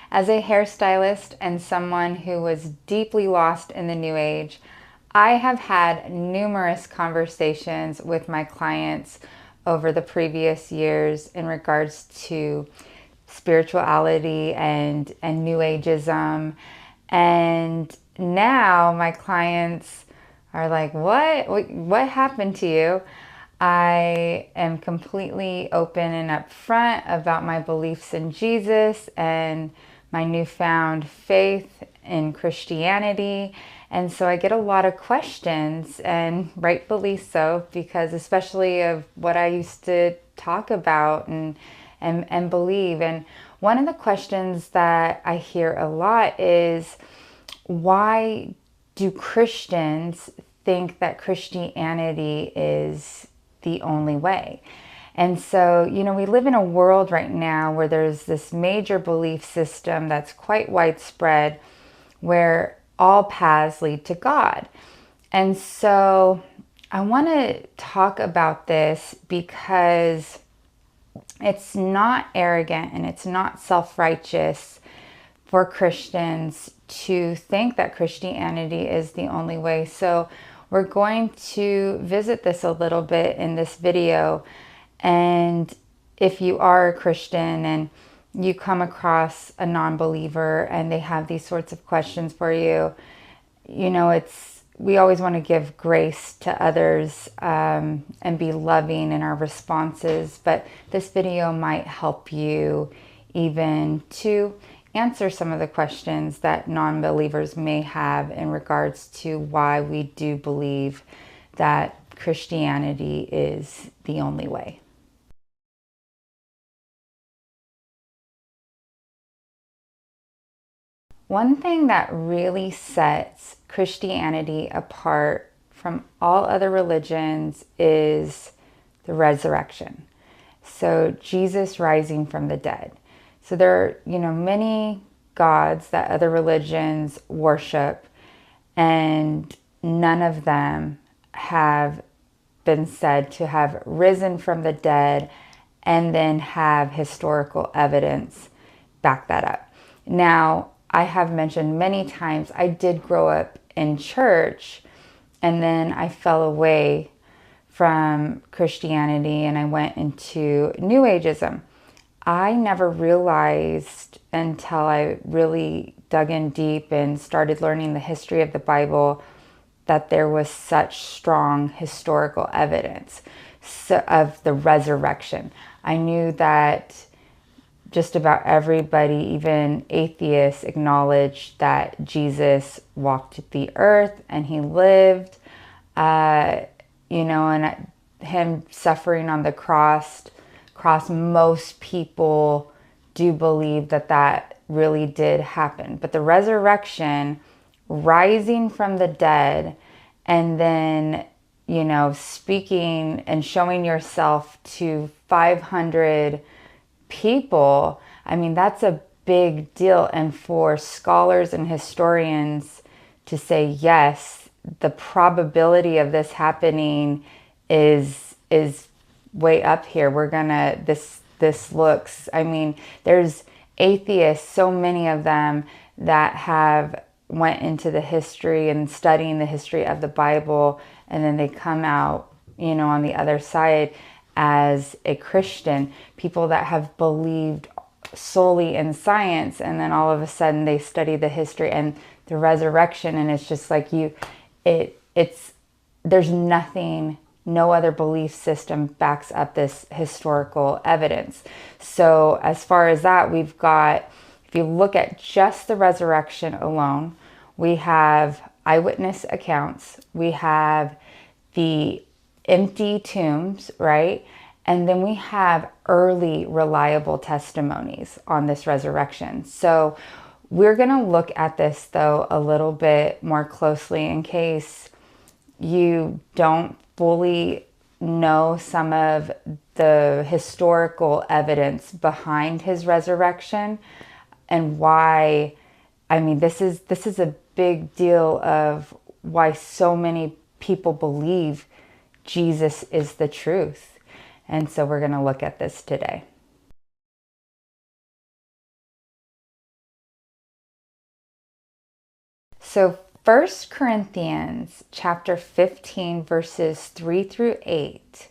As a hairstylist and someone who was deeply lost in the New Age, I have had numerous conversations with my clients over the previous years in regards to spirituality and New Ageism. And now my clients are like, what happened to you? I am completely open and upfront about my beliefs in Jesus and my newfound faith in Christianity. And so I get a lot of questions, and rightfully so, because especially of what I used to talk about and believe. And one of the questions that I hear a lot is, why do Christians think that Christianity is the only way? And so, we live in a world right now where there's this major belief system that's quite widespread where all paths lead to God. And so I want to talk about this because it's not arrogant and it's not self-righteous for Christians to think that Christianity is the only way. So we're going to visit this a little bit in this video. And if you are a Christian and you come across a non-believer and they have these sorts of questions for you, we always want to give grace to others and be loving in our responses. But this video might help you even to answer some of the questions that non-believers may have in regards to why we do believe that Christianity is the only way. One thing that really sets Christianity apart from all other religions is the resurrection. So Jesus rising from the dead. So there are, many gods that other religions worship, and none of them have been said to have risen from the dead and then have historical evidence back that up. Now, I have mentioned many times, I did grow up in church, and then I fell away from Christianity and I went into New Ageism. I never realized until I really dug in deep and started learning the history of the Bible that there was such strong historical evidence of the resurrection. I knew that just about everybody, even atheists, acknowledged that Jesus walked the earth and he lived, and him suffering on the cross, most people do believe that really did happen. But the resurrection, rising from the dead, and then, speaking and showing yourself to 500 people, that's a big deal. And for scholars and historians to say, yes, the probability of this happening is way up here. This looks, there's atheists, so many of them that have went into the history and studying the history of the Bible, and then they come out, on the other side as a Christian. People that have believed solely in science, and then all of a sudden they study the history and the resurrection, and it's just like there's nothing, no other belief system backs up this historical evidence. So as far as that, we've got, if you look at just the resurrection alone, we have eyewitness accounts, we have the empty tombs, right? And then we have early reliable testimonies on this resurrection. So we're going to look at this, though, a little bit more closely in case you don't fully know some of the historical evidence behind his resurrection and why. This is a big deal of why so many people believe Jesus is the truth. And so we're going to look at this today. So 1 Corinthians chapter 15, verses 3 through 8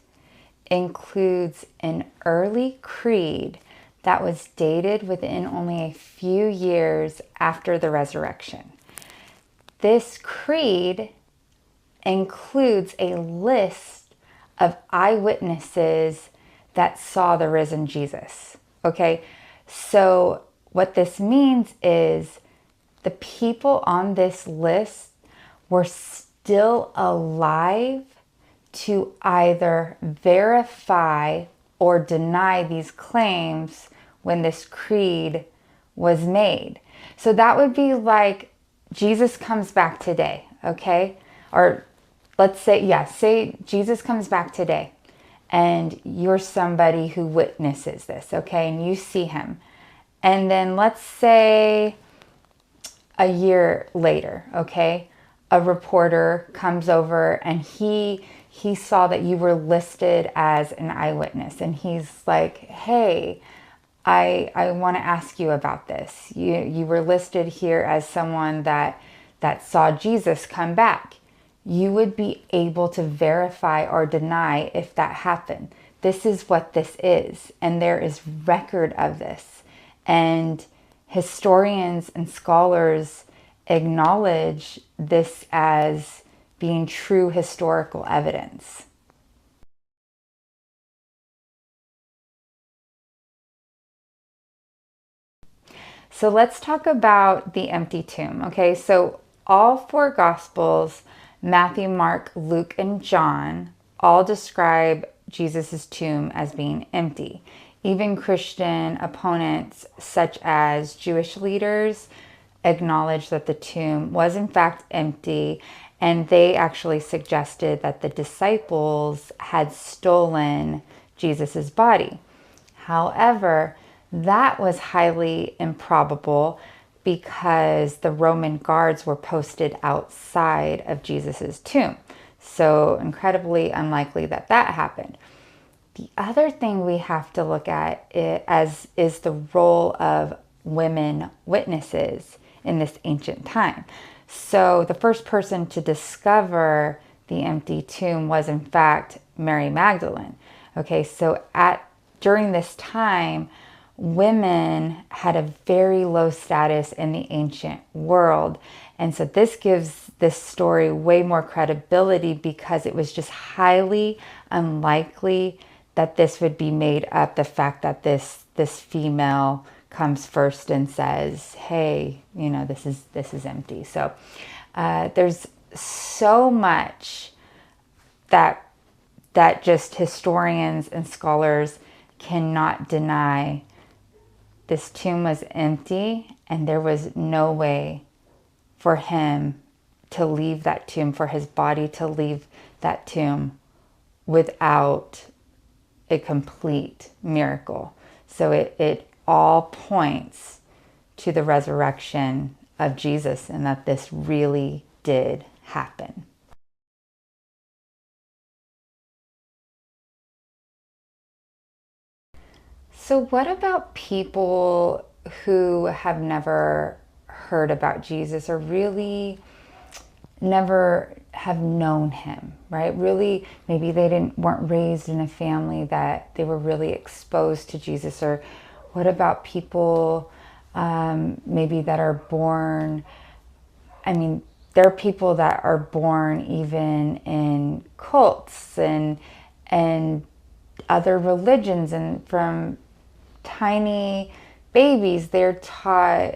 includes an early creed that was dated within only a few years after the resurrection. This creed includes a list of eyewitnesses that saw the risen Jesus. Okay, so what this means is the people on this list were still alive to either verify or deny these claims when this creed was made. So that would be like Jesus comes back today, okay? Or let's say Jesus comes back today and you're somebody who witnesses this, okay? And you see him. And then let's say a year later, okay? A reporter comes over and he saw that you were listed as an eyewitness, and he's like, hey, I want to ask you about this. You were listed here as someone that saw Jesus come back. You would be able to verify or deny if that happened. This is what this is, and there is record of this. And historians and scholars acknowledge this as being true historical evidence. So let's talk about the empty tomb. Okay, so all four Gospels, Matthew, Mark, Luke, and John, all describe Jesus' tomb as being empty. Even Christian opponents, such as Jewish leaders, acknowledge that the tomb was in fact empty, and they actually suggested that the disciples had stolen Jesus' body. However, that was highly improbable because the Roman guards were posted outside of Jesus' tomb. So incredibly unlikely that that happened. The other thing we have to look at is the role of women witnesses in this ancient time. So the first person to discover the empty tomb was in fact Mary Magdalene. Okay, so during this time, women had a very low status in the ancient world. And so this gives this story way more credibility because it was just highly unlikely that this would be made up. The fact that this female comes first and says, hey, this is empty. So there's so much that just historians and scholars cannot deny. This tomb was empty, and there was no way for him to leave that tomb, for his body to leave that tomb without a complete miracle. So it all points to the resurrection of Jesus, and that this really did happen. So what about people who have never heard about Jesus or really never have known him, right? Really, maybe they weren't raised in a family that they were really exposed to Jesus. Or what about people maybe that are born, there are people that are born even in cults and other religions, and from tiny babies, they're taught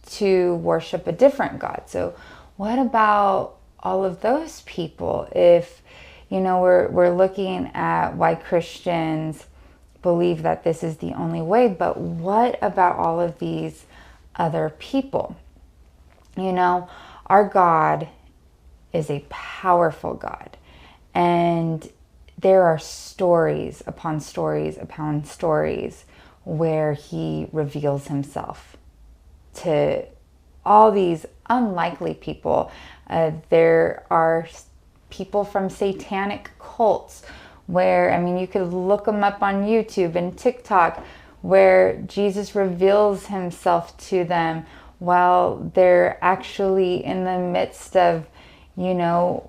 to worship a different God. So what about all of those people? If, we're looking at why Christians believe that this is the only way, but what about all of these other people? Our God is a powerful God, and there are stories upon stories upon stories where he reveals himself to all these unlikely people. There are people from satanic cults where, you could look them up on YouTube and TikTok, where Jesus reveals himself to them while they're actually in the midst of,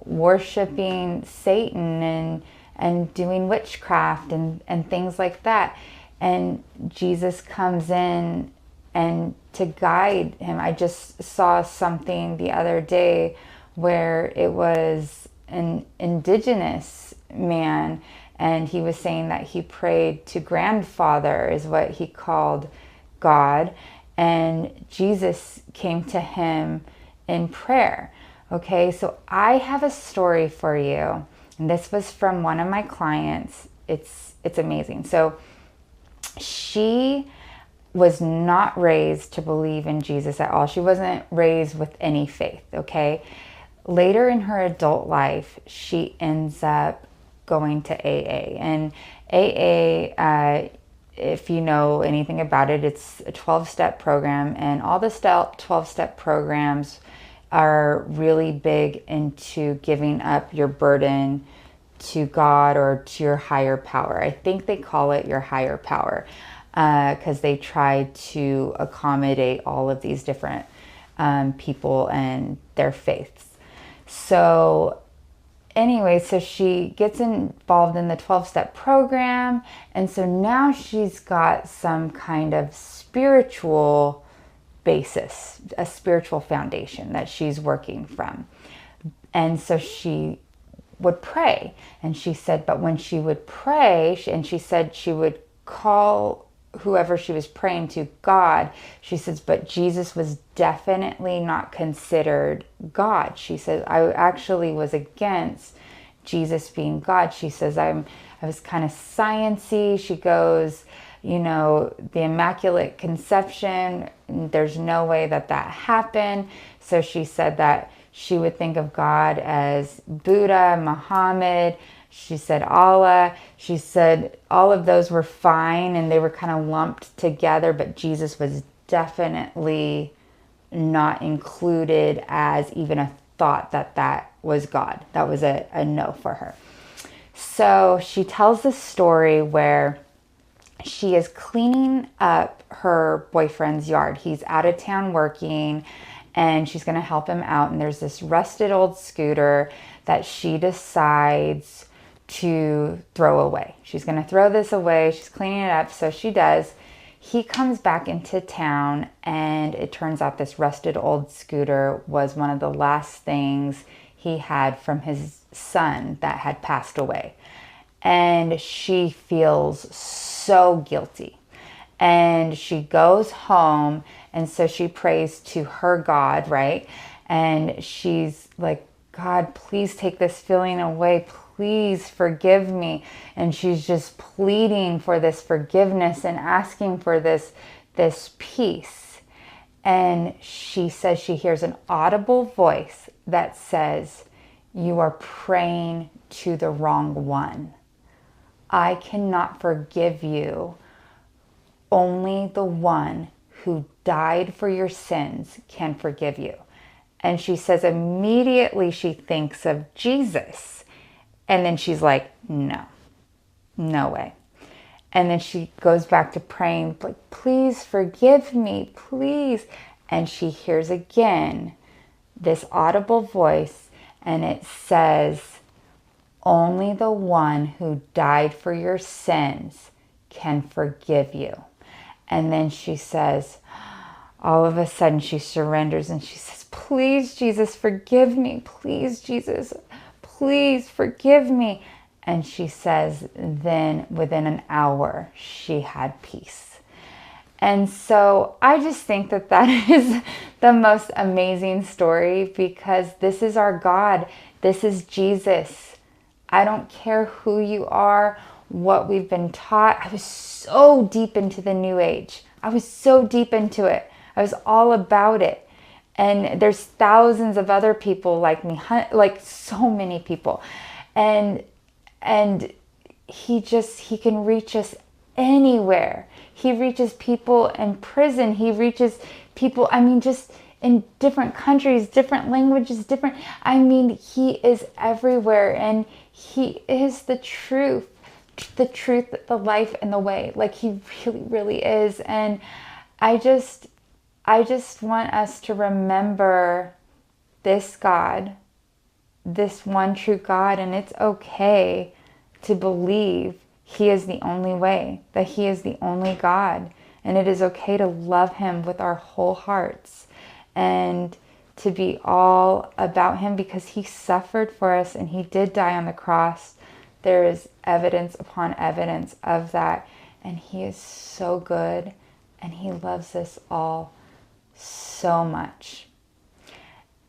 worshiping Satan and doing witchcraft and things like that. And Jesus comes in and to guide him. I just saw something the other day where it was an indigenous man, and he was saying that he prayed to grandfather, is what he called God, and Jesus came to him in prayer. Okay, so I have a story for you, and this was from one of my clients. It's amazing. So she was not raised to believe in Jesus at all. She wasn't raised with any faith, okay? Later in her adult life, she ends up going to AA. And AA, if you know anything about it, it's a 12-step program, and all the 12-step programs are really big into giving up your burden to God or to your higher power. I think they call it your higher power, because they try to accommodate all of these different people and their faiths. So anyway, so she gets involved in the 12-step program, and so now she's got some kind of spiritual basis, a spiritual foundation that she's working from. And so she would pray, and she said, but when she would pray, and she said she would call whoever she was praying to God, she says, but Jesus was definitely not considered God. She says, I actually was against Jesus being God. She says, I was kind of sciencey. She goes, the Immaculate Conception, there's no way that happened. So she said that she would think of God as Buddha, Muhammad. She said Allah. She said all of those were fine and they were kind of lumped together, but Jesus was definitely not included as even a thought that was God. That was a no for her. So she tells the story where she is cleaning up her boyfriend's yard. He's out of town working, and she's going to help him out. And there's this rusted old scooter that she decides to throw away. She's going to throw this away. She's cleaning it up. So she does. He comes back into town, and it turns out this rusted old scooter was one of the last things he had from his son that had passed away. And she feels so guilty. And she goes home, and so she prays to her God, right? And she's like, God, please take this feeling away. Please forgive me. And she's just pleading for this forgiveness and asking for this peace. And she says she hears an audible voice that says, you are praying to the wrong one. I cannot forgive you. Only the one who died for your sins can forgive you. And she says immediately she thinks of Jesus. And then she's like, no way. And then she goes back to praying, like, please forgive me, please. And she hears again this audible voice, and it says, only the one who died for your sins can forgive you. And then she says, all of a sudden she surrenders and she says, please, Jesus, forgive me. Please, Jesus, please forgive me. And she says, then within an hour, she had peace. And so I just think that is the most amazing story, because this is our God. This is Jesus. I don't care who you are, what we've been taught. I was so deep into the New Age. I was so deep into it. I was all about it. And there's thousands of other people like me, like so many people. And he can reach us anywhere. He reaches people in prison. He reaches people, just in different countries, different languages, he is everywhere, and he is the truth, the life, and the way. Like, he really, really is. And I just I just want us to remember this God, this one true God, and it's okay to believe He is the only way, that He is the only God, and it is okay to love Him with our whole hearts and to be all about Him because He suffered for us and He did die on the cross. There is evidence upon evidence of that, and He is so good and He loves us all so much.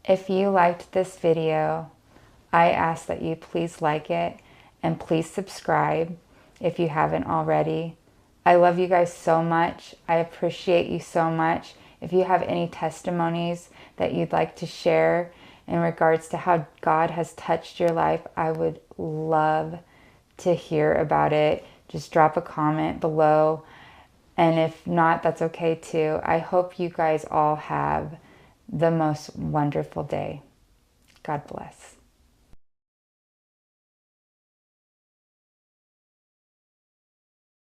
If you liked this video, I ask that you please like it and please subscribe if you haven't already. I love you guys so much. I appreciate you so much. If you have any testimonies that you'd like to share in regards to how God has touched your life, I would love to hear about it. Just drop a comment below. And if not, that's okay too. I hope you guys all have the most wonderful day. God bless.